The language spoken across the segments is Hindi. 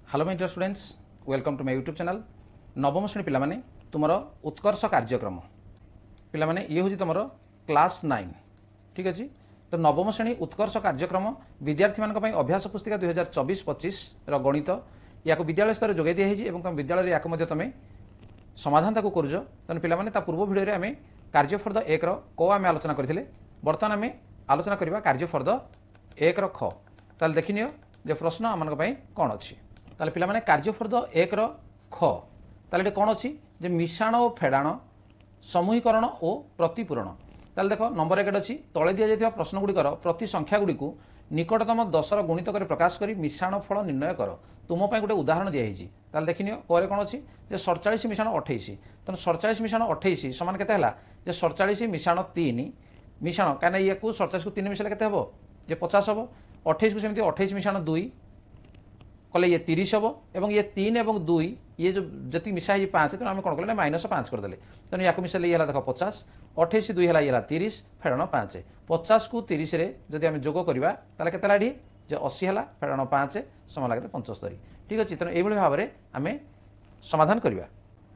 Hello my dear students, welcome to my YouTube channel. नवम श्रेणी पिला माने तुमरो उत्कर्ष कार्यक्रम पिला माने ये हूँ तुम क्लास 9। ठीक अच्छे। तो नवम श्रेणी उत्कर्ष कार्यक्रम विद्यार्थी मान अभ्यास पुस्तिका 2024-25 गणित या विद्यालय स्तर जोगाई दिखाई तुम विद्यालय या तुम समाधान ताक करुच तेना पे पूर्व भिडियो आम कार्यफर्द 1 क आम आलोचना करते। बर्तमान आम आलोचना करवा कार्यफर्द 1 ख। ताल देखनी जे प्रश्न आम कौन अच्छी ताले पिला माने कार्यफर्द 1 ख ताले कौन अच्छी जे मिश्रण और फेड़ाण समूहीकरण और प्रतिपूरण। ताले देख नंबर 1 अच्छी तले दि जाइथिबा प्रश्न गुड़िकर प्रति संख्या गुड़ी निकटतम 10 गुणित कर प्रकाश कर मिश्रण फल निर्णय कर। तुम गोटे उदाहरण दिखाई ताले देखनी पर कौन अच्छी जे 47 मिश्रण 28 तेना 47 मिश्रण 28 सामान केते हला जे 47 मिश्रण 3 मिश्रण कहीं ये 47 को 3 मिश्रण केते हबो जे 50 हबो। 28 को सेमती 28 मिश्रण 2 कले ये 30 हम और ये 3 और 2 ये जो जी मिसा 5 तेनाली आम कौन कले -5 करदे तेणु या मिसेले ये देख 50 28 2 है 30 फेड़ाण 5 50 को 30 जदि आम जोग करवा ताले केते लाडी जे 80 है फेड़ाण 5 समान लगे 75। ठीक अच्छे। तेणु ये भाव में आम समाधान करवा।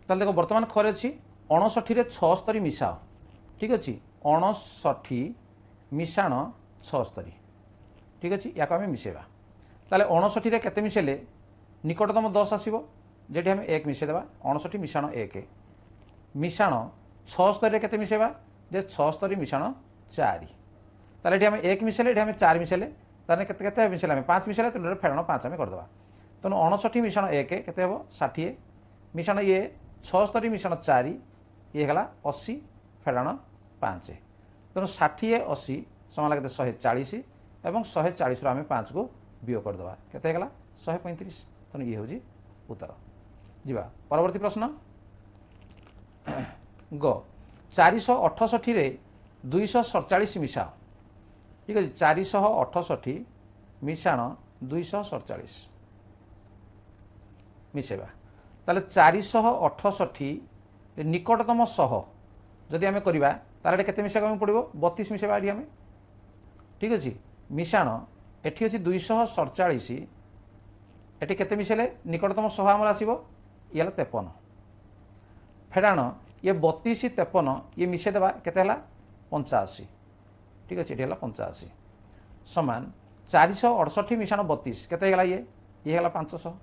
ताले देख बर्तमान खरे अच्छी 59 76 मिसाओ। ठीक अच्छे। 59 मिशाण 76। ठीक अच्छे। या आम मिसेवा ताले 59 केते मिसेले निकटतम 10 आसो जेटी आम 1 मिसेदेवा 59 मिशाण 1 मिशाण 76 केते मिसेवा जे 76 मिशाण 4 ताले ये आम 1 मिसेले ये आम 4 मिसेले ताने केते केते मिसेले आम 5 मिसेले तेणु फेड़ाण 5 आम करदे। तेणु 59 मिशाण 1 केते हम 60 मिशाण ये 76 मिशाण 4 ये है 80 फेड़ाण 5 तेणु 60 80 समान लगे 140 और 140 आम 5 को वियोग करदे केते 135। तेणु ये हूँ उत्तर। जीवा परवर्ती प्रश्न ग 468 रे 247 मिसाओ। ठीक है। 468 मिशाण 247 मिसेवा ताले 468 निकटतम 100 जदि आम करवा ताले केते मिसेवा पड़ो 32 मिसेवा आम। ठीक अच्छे। मिशाण एठी अच्छी 247 एटी केते मिसेले निकटतम 100 आमर आसो ये 53 फेड़ाण ये 32 53 ये मिसेदेवा केते 85। ठीक अच्छे। ये 85 समान 468 मिशाण 32 केते ये 500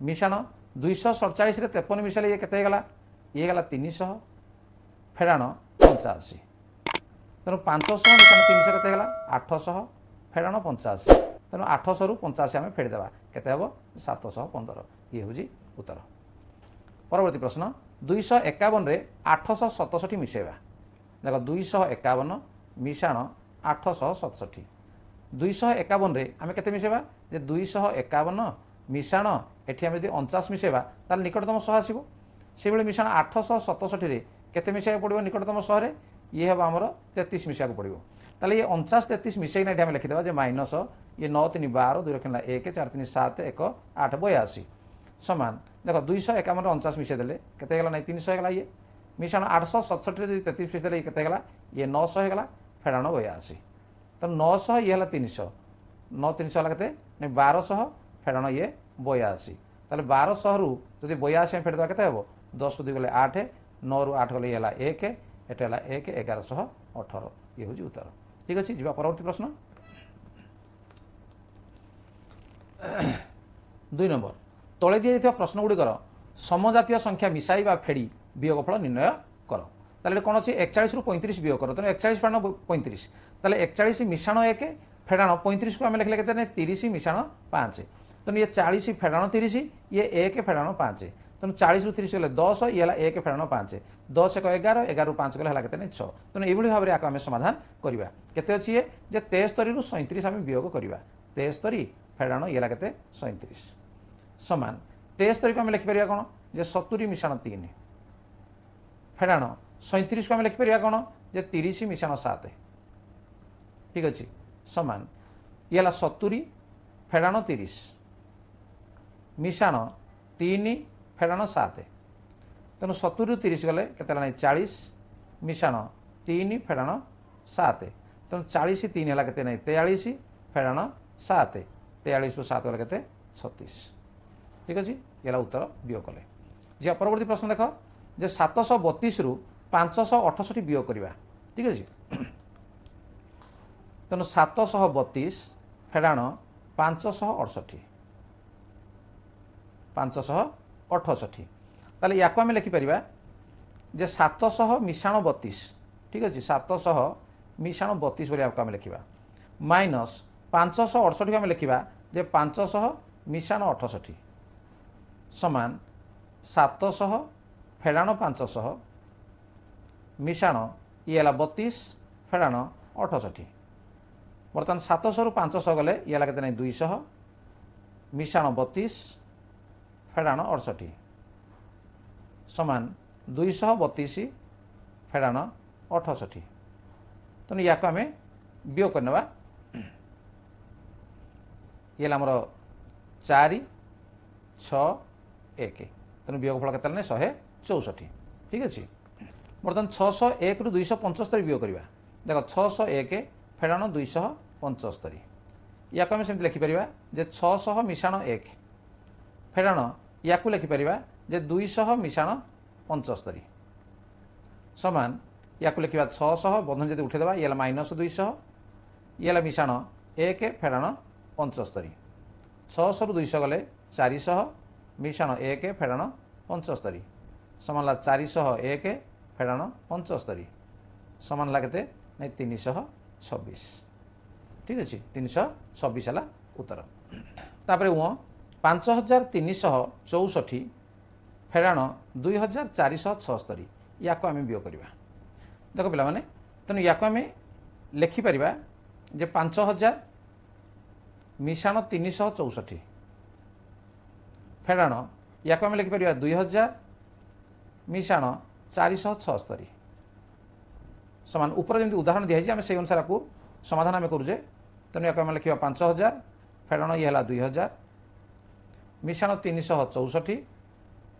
मिशाण 247 रे 53 मिसेले ये केते ये 300 फेड़ाण 85 तेणु 500 मिशाण 300 केते 800 फेड़ाण 85 तेणु 800 रु 85 आम फेड़देवा केते हम 715। ये हूँ उत्तर। परवर्ती प्रश्न 251 रे 867 मिसेवा। देख 251 मिशाण 867 251 रे आम केते मिसेवा जे 251 मिशाण एठी आम यदि 49 मिसेवा ताल निकटतम 100 आसो से मिशाण 867 रे केते मिसेवा पड़ो निकटतम 100 रे ये हम आमर 33 मिसा पड़ो। ताले ये 49 33 मिसेना आम लिखिदेवा जे माइनस ये 9 3 12 2 रखना 1 4 3 7 1 8 82 समान देख 251 49 मिसेदेले केते ना 300 होगा ये मिशाण 867 रे 33 मिसेदेले केते ये 900 होगा फेड़ाण 82 तो 900 ये 300 9 300 है केते 1200 फेड़ाण ये 82 ताले 1200 रु जदि 82 फेड़देवा केते हम 10 2 गले 8 9 रु 8 गले 1 एट है 1 1118। ये हूँ उत्तर। ठीक अच्छे। जी परवर्ती प्रश्न 2 नंबर तले दि जाइथिबा प्रश्न गुड़िकर समजातीय संख्या मिसाई बा फेड़ी वियोगफल निर्णय कर। ताले कौन अच्छे 41 रु 35 वियोग कर तेनाली 41 फेड़ाण 35 ताले 41 मिशाण 1 फेड़ाण 35 को आम लिखले केते 30 मिशाण 5 तेणु ये 40 फेड़ाण 30 ये 1 फेड़ाण 5 तेणु 40 रु 30 गले 10 ये 1 फेड़ाण 5 10 1 11 11 रु 5 गले केते 6 तेणु ये भाव में आम समाधान करवा केते अच्छी ये 73 रु 37 आम वियोग करवा 73 फेड़ाण ये केते 37 समान 73 को आम लिखिपर कौन जे 70 मिशाण 3 फेड़ाण 37 को आम लिखिपर कौन जे 30 मिशाण 7। ठीक अच्छे। समान ये 70 फेड़ाण 30 मिशाण 3 फेड़ाण 7 तेणु 70 रु 30 गले केते 40 मिशाण 3 फेड़ाण 7 तेणु 40 3 है केते 43 फेड़ाण 7 43 रु 7 गले केते 36। ठीक अच्छे ये उत्तर वियोग कले जी। परवर्ती प्रश्न देख जे 732 रु 568 वियोग करवा ठीक अच्छे तेणु 732 फेड़ाण 568 568 ताले या आम लिखिपर जे 700 मिशाण 32 ठीक अच्छे 700 मिशाण 32 बोली आम लिखा माइनस 568 आम लिखा जे 500 मिशाण 68 समान 700 फेड़ाण 500 मिशाण ये 32 फेड़ाण 68 बर्तमान 700 रु 500 गले ये के 200 मिशाण 32 फेड़ाण 68 समान 232 फेड़ाण 68 तेणु या आम वियोग करने ये आमर 4 6 1 तेणु वियोग फल के 164 ठीक अच्छे बर्तमान 601 रु 275 वियोग करवा देख 601 फेड़ाण 275 या आम सेमती लिखिपर जे 600 मिशाण 1 फेड़ाण या लिखिपर जे 200 मिशाण 75 समान या लिखा 600 बंधन जब उठेदेवा ये माइनस 200 ये मिशाण 1 फेड़ाण 75 600 रु 200 गले 400 मिशाण 1 फेड़ाण 75 समान 401 फेड़ाण 75 समान लगते नहीं 326 ठीक अच्छे 326 है उत्तर तापर 5364 फेड़ाण 2476 या आम वियोग करवा देख पे तेणु या आम लिखिपर जे 5000 मिशाण 364 फेड़ाण या आम लिखिपर 2000 मिशाण 476 समान ऊपर जमी उदाहरण दिखाई आम से अनुसार को समाधान आम करुचे तेणु या आम लिखा 5000 फेड़ाण ये 2000 मिशाण 364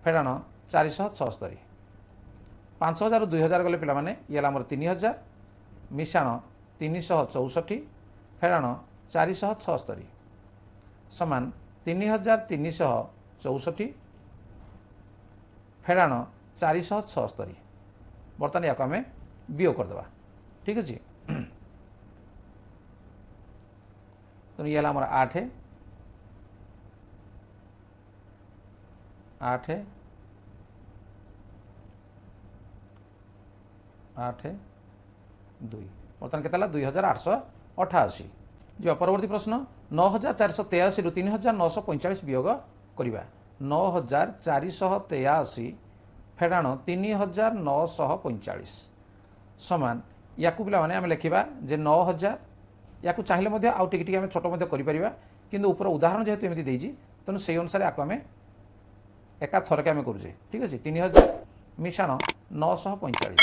फेड़ाण 476 5000 रु 2000 गले पे ये आमर 3000 मिशाण 364 फेड़ाण 476 समान 3364 फेड़ाण 476 बर्तमान या आम वियोग करदे ठीक अच्छे तेणु ये आमर 8 8 8 2 बर्तमान के 2888 जो परवर्ती प्रश्न 9483 रु 3945 वियोग करवा 9483 फेड़ाण 3945 समान या पे लिखा जे 9000 या चाहिए आउ टिके आम छोट कर किंतु ऊपर उदाहरण जेहेतु एमती देजी तेणु से अनुसार आपको आम एका थरके आम करुचे ठीक अच्छे 3000 मिशाण 945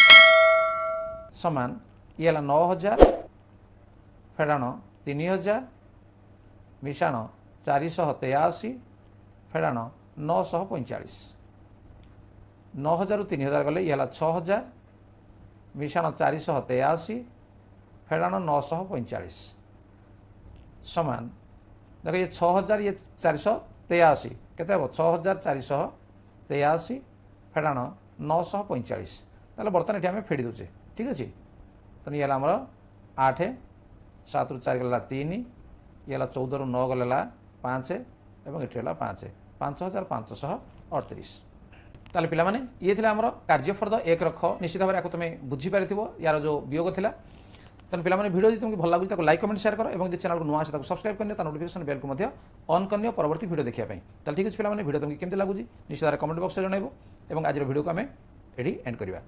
समान ये 9000 फेड़ाण 3000 मिशाण 483 फेड़ाण 945 9000 रु 3000 गले ये 6000 मिशाण 483 फेड़ाण 945 समान देख ये 6000 ये 483 केते 6483 फेड़ाण 945 ताले बर्तमान ये आम फेड़ी दूचे ठीक अच्छे तेणु ये आमर 8 7 रु 4 गला 3 ये 14 रु 9 गला 5 और ये 5 5538 ताले पिला माने ये थिला हमर कार्यफर्द 1 रख निश्चित भाव में तुम बुझीपार यार जो वियोग थिला तेणु पिला माने वीडियो तुमको भल लगे लाइक कमेंट शेयर कर और चैनल को नुआ से सब्सक्राइब करने नोटिफिकेशन बेल को ऑन करने परवर्ती वीडियो देखा ताल ठीक है पिला माने वीडियो तुमको केमती लगुच निश्चित भाव कमेंट बॉक्स में जनइबो और आज वीडियो को आम एडी एंड करवा।